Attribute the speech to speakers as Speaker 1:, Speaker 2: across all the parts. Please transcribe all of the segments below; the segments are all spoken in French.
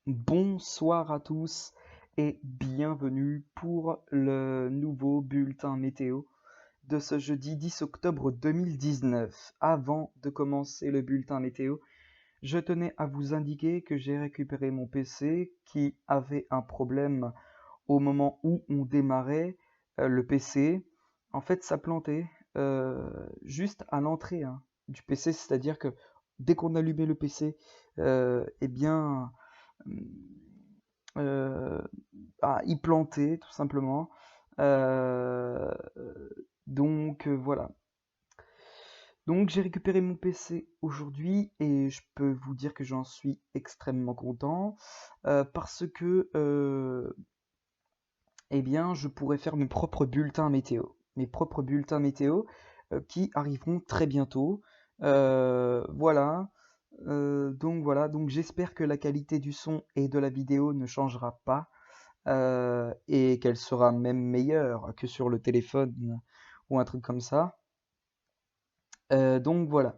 Speaker 1: Bonsoir à tous et bienvenue pour le nouveau bulletin météo de ce jeudi 10 octobre 2019. Avant de commencer le bulletin météo, je tenais à vous indiquer que j'ai récupéré mon PC qui avait un problème au moment où on démarrait le PC. En fait, ça plantait juste à l'entrée du PC, c'est-à-dire que dès qu'on allumait le PC, eh bien, euh, il plantait tout simplement. Euh, voilà. Donc j'ai récupéré mon PC aujourd'hui et je peux vous dire que j'en suis extrêmement content parce que eh bien, je pourrais faire mes propres bulletins météo. Mes propres bulletins météo qui arriveront très bientôt. Voilà. Donc j'espère que la qualité du son et de la vidéo ne changera pas et qu'elle sera même meilleure que sur le téléphone ou un truc comme ça. Donc voilà.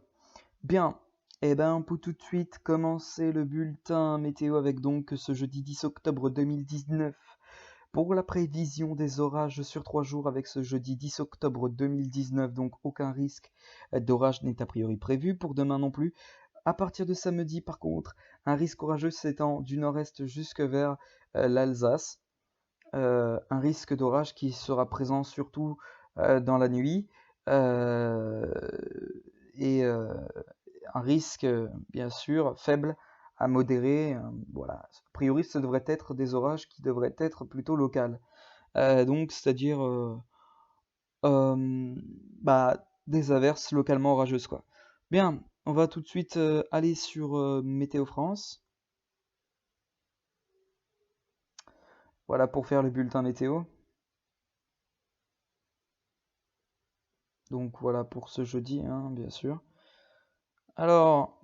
Speaker 1: Bien. Eh ben, on peut tout de suite commencer le bulletin météo avec donc ce jeudi 10 octobre 2019. Pour la prévision des orages sur 3 jours avec ce jeudi 10 octobre 2019, donc aucun risque d'orage n'est a priori prévu pour demain non plus. À partir de samedi, par contre, un risque orageux s'étend du nord-est jusque vers l'Alsace. Un risque d'orage qui sera présent surtout dans la nuit. Euh, et un risque, bien sûr, faible à modéré. Voilà. A priori, ce devrait être des orages qui devraient être plutôt locaux. Donc, c'est-à-dire euh, des averses localement orageuses, quoi. Bien, on va tout de suite aller sur Météo France. Voilà pour faire le bulletin météo. Donc voilà pour ce jeudi, bien sûr. Alors,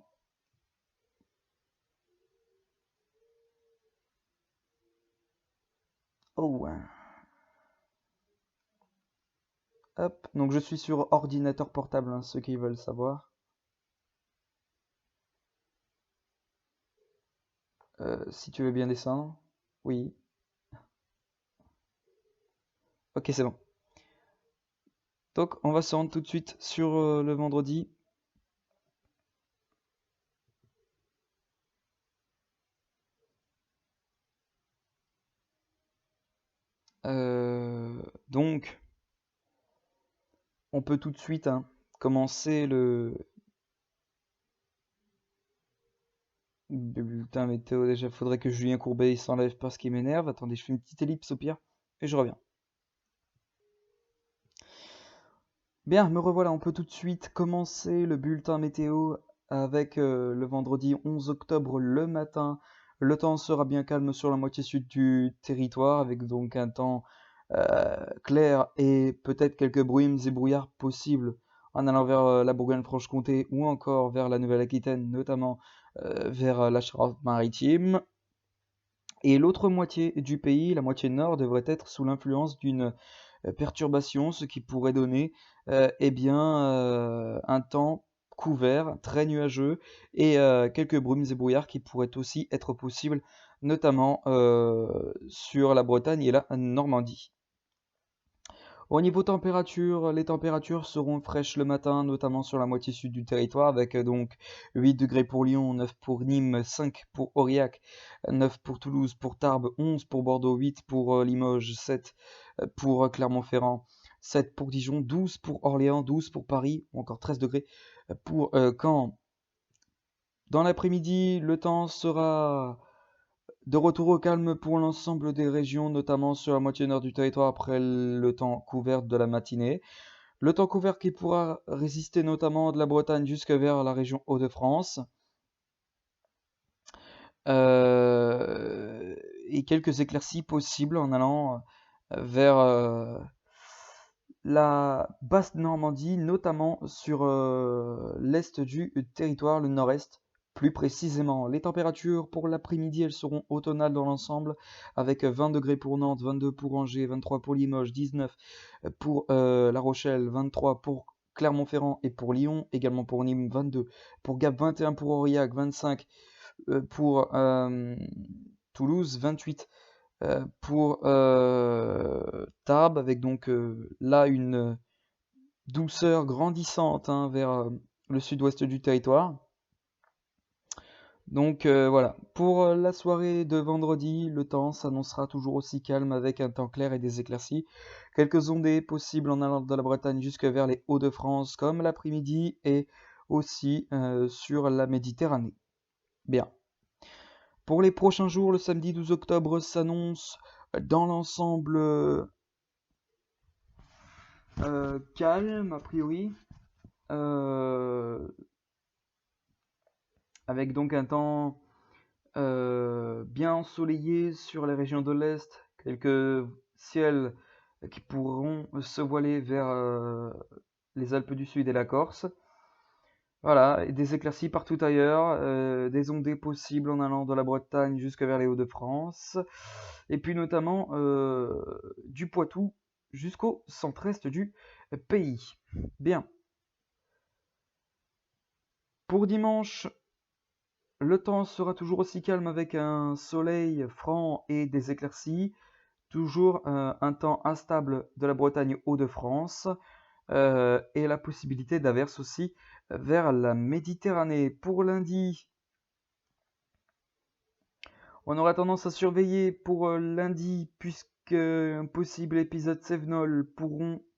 Speaker 1: oh, hop. Donc je suis sur ordinateur portable, ceux qui veulent savoir. Si tu veux bien descendre. Oui. Ok, c'est bon. Donc on va se rendre tout de suite sur le vendredi. Donc, on peut tout de suite commencer le bulletin météo. Déjà, faudrait que Julien Courbet il s'enlève parce qu'il m'énerve. Attendez, je fais une petite ellipse au pire et je reviens. Bien, me revoilà. On peut tout de suite commencer le bulletin météo avec le vendredi 11 octobre le matin. Le temps sera bien calme sur la moitié sud du territoire avec donc un temps clair et peut-être quelques brumes et brouillards possibles en allant vers la Bourgogne-Franche-Comté ou encore vers la Nouvelle-Aquitaine, notamment vers la Charente-Maritime. Et l'autre moitié du pays, la moitié nord, devrait être sous l'influence d'une perturbation, ce qui pourrait donner un temps couvert, très nuageux, et quelques brumes et brouillards qui pourraient aussi être possibles, notamment sur la Bretagne et la Normandie. Au niveau température, les températures seront fraîches le matin, notamment sur la moitié sud du territoire, avec donc 8 degrés pour Lyon, 9 pour Nîmes, 5 pour Aurillac, 9 pour Toulouse, pour Tarbes, 11 pour Bordeaux, 8 pour Limoges, 7 pour Clermont-Ferrand, 7 pour Dijon, 12 pour Orléans, 12 pour Paris, ou encore 13 degrés pour Caen. Dans l'après-midi, le temps sera de retour au calme pour l'ensemble des régions, notamment sur la moitié nord du territoire après le temps couvert de la matinée. Le temps couvert qui pourra résister notamment de la Bretagne jusque vers la région Hauts-de-France. Et quelques éclaircies possibles en allant vers la basse Normandie, notamment sur l'est du territoire, le nord-est. Plus précisément, les températures pour l'après-midi, elles seront automnales dans l'ensemble, avec 20 degrés pour Nantes, 22 pour Angers, 23 pour Limoges, 19 pour La Rochelle, 23 pour Clermont-Ferrand et pour Lyon, également pour Nîmes, 22 pour Gap, 21 pour Aurillac, 25 pour Toulouse 28 pour Tarbes, avec donc là une douceur grandissante hein, vers le sud-ouest du territoire. Donc voilà, pour la soirée de vendredi, le temps s'annoncera toujours aussi calme avec un temps clair et des éclaircies. Quelques ondées possibles en allant de la Bretagne jusque vers les Hauts-de-France comme l'après-midi et aussi sur la Méditerranée. Bien. Pour les prochains jours, le samedi 12 octobre s'annonce dans l'ensemble calme a priori. Avec donc un temps bien ensoleillé sur les régions de l'Est, quelques ciels qui pourront se voiler vers les Alpes du Sud et la Corse. Voilà, et des éclaircies partout ailleurs, des ondées possibles en allant de la Bretagne jusque vers les Hauts-de-France, et puis notamment du Poitou jusqu'au centre-est du pays. Bien. Pour dimanche, le temps sera toujours aussi calme avec un soleil franc et des éclaircies. Toujours un temps instable de la Bretagne Hauts-de-France et la possibilité d'averses aussi vers la Méditerranée. Pour lundi, on aura tendance à surveiller pour lundi puisque un possible épisode Cévenol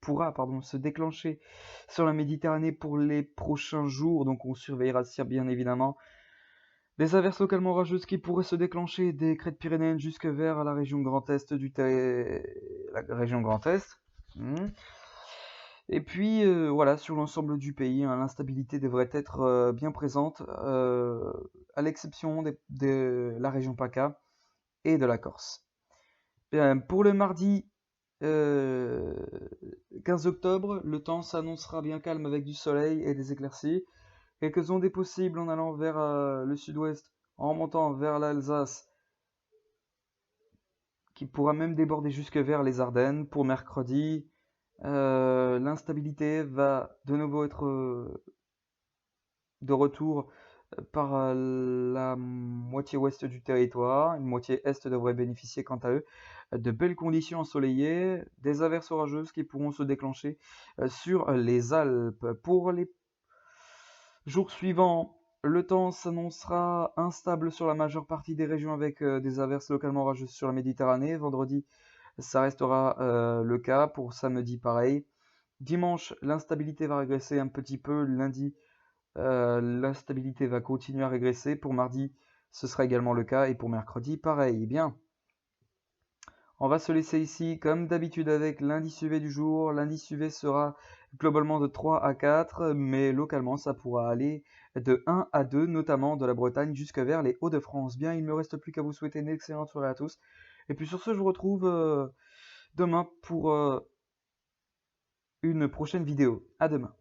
Speaker 1: pourra se déclencher sur la Méditerranée pour les prochains jours. Donc on surveillera ça bien évidemment. Des averses localement orageuses qui pourraient se déclencher des crêtes pyrénéennes jusque vers la région Grand Est la région Grand Est. Et puis voilà, sur l'ensemble du pays, hein, l'instabilité devrait être bien présente, à l'exception de la région PACA et de la Corse. Bien, pour le mardi 15 octobre, le temps s'annoncera bien calme avec du soleil et des éclaircies. Quelques ondées possibles en allant vers le sud-ouest, en remontant vers l'Alsace, qui pourra même déborder jusque vers les Ardennes. Pour mercredi, l'instabilité va de nouveau être de retour par la moitié ouest du territoire. Une moitié est devrait bénéficier quant à eux de belles conditions ensoleillées, des averses orageuses qui pourront se déclencher sur les Alpes. Pour les jours suivants, le temps s'annoncera instable sur la majeure partie des régions avec des averses localement orageuses sur la Méditerranée. Vendredi, ça restera le cas. Pour samedi, pareil. Dimanche, l'instabilité va régresser un petit peu. Lundi, l'instabilité va continuer à régresser. Pour mardi, ce sera également le cas. Et pour mercredi, pareil. Bien. On va se laisser ici, comme d'habitude, avec l'indice UV du jour. L'indice UV sera globalement de 3 à 4, mais localement, ça pourra aller de 1 à 2, notamment de la Bretagne jusque vers les Hauts-de-France. Bien, il ne me reste plus qu'à vous souhaiter une excellente soirée à tous. Et puis sur ce, je vous retrouve demain pour une prochaine vidéo. À demain.